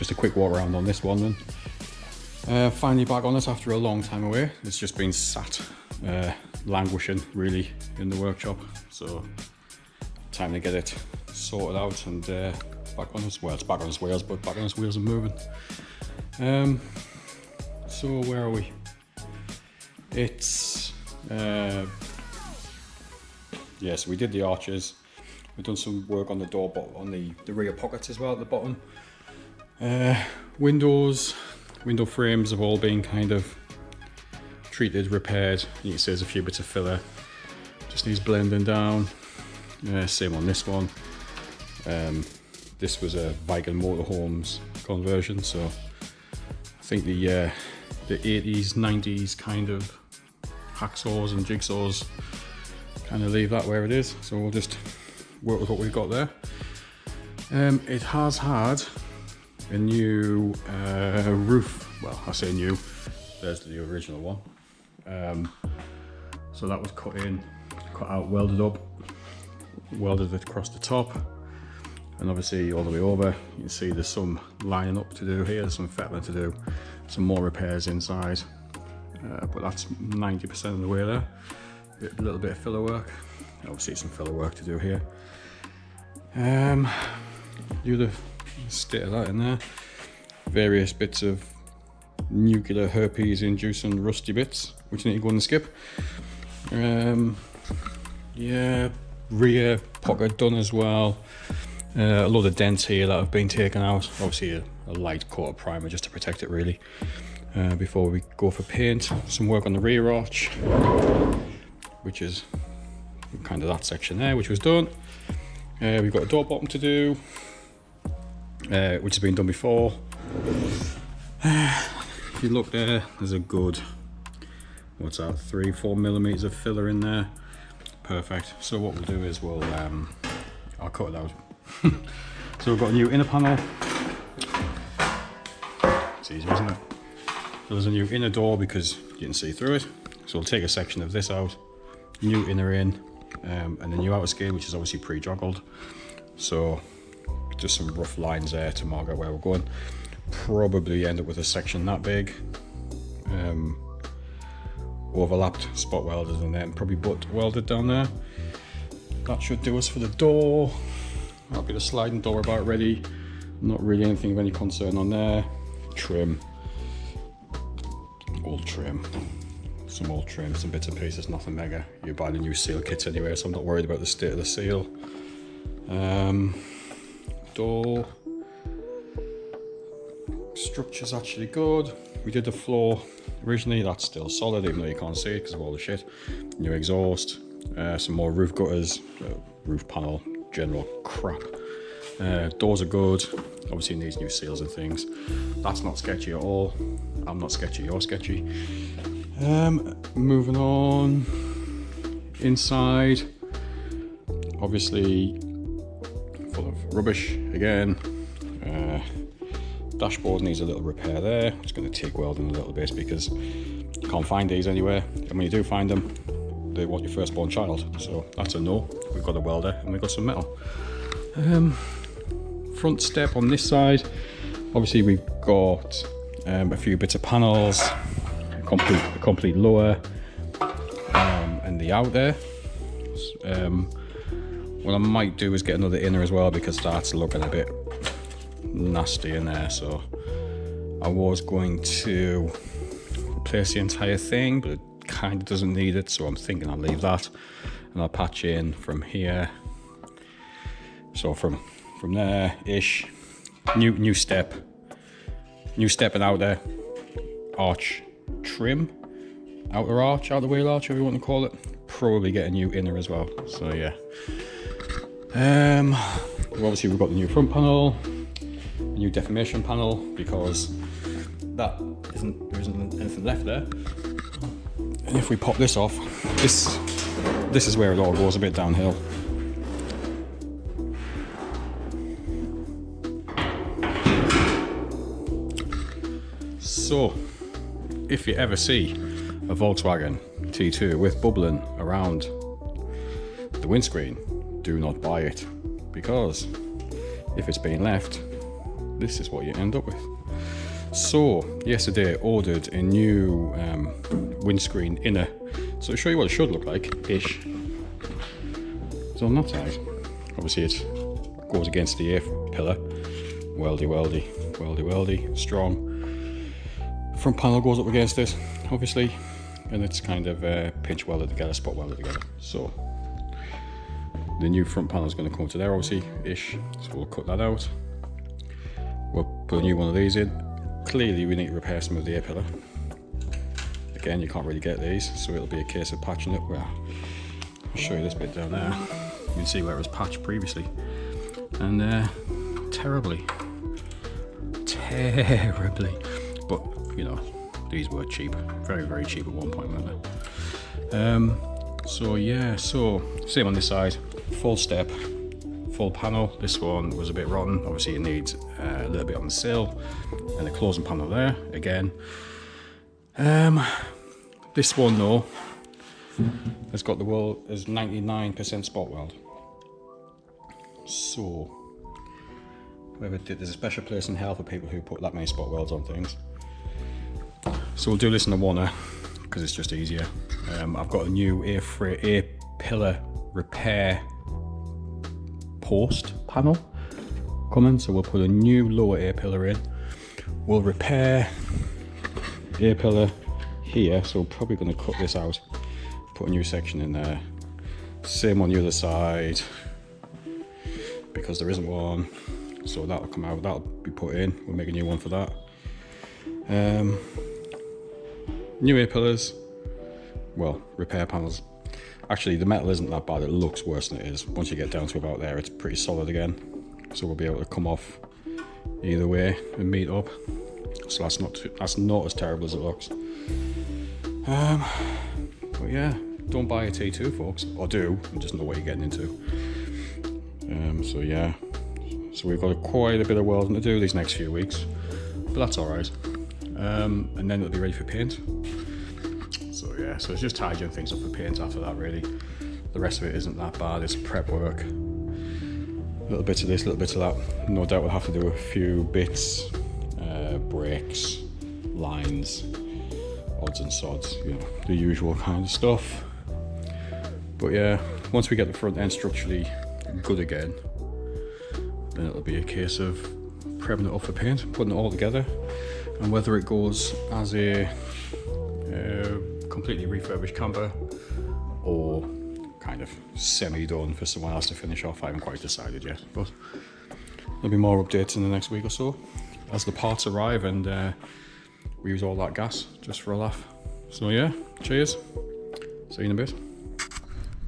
just a quick walk around on this one then. Finally back on it after a long time away. It's just been sat languishing really in the workshop, so time to get it sorted out and back on its, well, it's back on its wheels, but back on its wheels and moving. So where are we? It's yeah, so we did the arches. We've done some work on the door, but on the rear pockets as well at the bottom. Window frames have all been kind of treated, repaired. You can see there's a few bits of filler, just needs blending down. Same on this one. This was a Viking motorhomes conversion, so I think the 80s, 90s kind of hacksaws and jigsaws kind of leave that where it is, so we'll just work with what we've got there. It has had a new roof. Well, I say new, there's the original one. So that was cut out, welded up, welded it across the top, and obviously all the way over. You can see there's some lining up to do here, there's some fettling to do, some more repairs inside, but that's 90% of the way there. A little bit of filler work, obviously some filler work to do here. The other state of that in there, various bits of nuclear herpes inducing rusty bits which need to go in the skip. Yeah, rear pocket done as well. A lot of dents here that have been taken out, obviously a light coat of primer just to protect it really before we go for paint. Some work on the rear arch, which is kind of that section there, which was done. We've got a door bottom to do, which has been done before. If you look there, there's a good, what's that, 3-4 millimeters of filler in there. Perfect. So what we'll do is I'll cut it out. So we've got a new inner panel. It's easy, isn't it? So there's a new inner door because you can see through it. So we'll take a section of this out, new inner in, and the new outer scale, which is obviously pre-joggled. So just some rough lines there to mark out where we're going. Probably end up with a section that big, overlapped, spot welded, and then probably butt welded down there. That should do us for the door. That'll be the sliding door about ready. Not really anything of any concern on there. Trim, old trim, some old trim, some bits and pieces, nothing mega. You're buying a new seal kit anyway, so I'm not worried about the state of the seal. Door structure's actually good. We did the floor originally, that's still solid even though you can't see it because of all the shit. New exhaust, some more roof gutters, roof panel, general crap. Doors are good, obviously needs new seals and things. That's not sketchy at all. I'm not sketchy, you're sketchy. Moving on, inside, obviously full of rubbish again. Dashboard needs a little repair there. It's going to take welding a little bit because you can't find these anywhere, and when you do find them, they want your firstborn child, so that's a no. We've got a welder and we've got some metal. Front step on this side, obviously we've got a few bits of panels, a complete lower, and the out there. What I might do is get another inner as well because that's looking a bit nasty in there. So I was going to replace the entire thing, but it kind of doesn't need it, so I'm thinking I'll leave that and I'll patch in from here. So from there ish, new step and out there, arch trim, outer arch, outer wheel arch, whatever you want to call it. Probably get a new inner as well, so yeah. Obviously we've got the new front panel, a new deformation panel because there isn't anything left there. And if we pop this off, this is where it all goes a bit downhill. So if you ever see a Volkswagen T2 with bubbling around the windscreen, do not buy it, because if it's being left, this is what you end up with. So yesterday I ordered a new windscreen inner. So to show you what it should look like, ish. So on that side, obviously it goes against the A-pillar. Weldy, weldy, weldy, weldy, strong. Front panel goes up against it, obviously, and it's kind of pinch welded together, spot welded together. So the new front panel is going to come to there, obviously, ish. So we'll cut that out. We'll put a new one of these in. Clearly we need to repair some of the A-pillar. Again, you can't really get these, so it'll be a case of patching it. Well, I'll show you this bit down there. You can see where it was patched previously. And terribly. But, you know, these were cheap. Very, very cheap at one point, weren't they? So yeah, so same on this side. Full step, full panel. This one was a bit rotten. Obviously it needs a little bit on the sill. And the closing panel there, again. This one though, has got the weld as 99% spot weld. So, whoever did, there's a special place in hell for people who put that many spot welds on things. So we'll do this in the one because it's just easier. I've got a new A-pillar repair post panel coming, so we'll put a new lower A-pillar in. We'll repair A-pillar here, so we're probably going to cut this out, put a new section in there. Same on the other side, because there isn't one, so that'll come out, that'll be put in. We'll make a new one for that. New A-pillars, well, repair panels. Actually, the metal isn't that bad, it looks worse than it is. Once you get down to about there, it's pretty solid again. So we'll be able to come off either way and meet up. So that's not as terrible as it looks. But yeah, don't buy a T2, folks, or do, and just know what you're getting into. So yeah, so we've got quite a bit of welding to do these next few weeks, but that's all right. And then it'll be ready for paint. So yeah, so it's just tidying things up for paint after that, really. The rest of it isn't that bad. It's prep work. Little bits of this, little bits of that. No doubt we'll have to do a few bits, brakes, lines, odds and sods, you know, the usual kind of stuff. But yeah, once we get the front end structurally good again, then it'll be a case of prepping it up for paint, putting it all together, and whether it goes as a completely refurbished camper or kind of semi-done for someone else to finish off. I haven't quite decided yet, but there'll be more updates in the next week or so as the parts arrive and we use all that gas just for a laugh. So yeah, cheers, see you in a bit.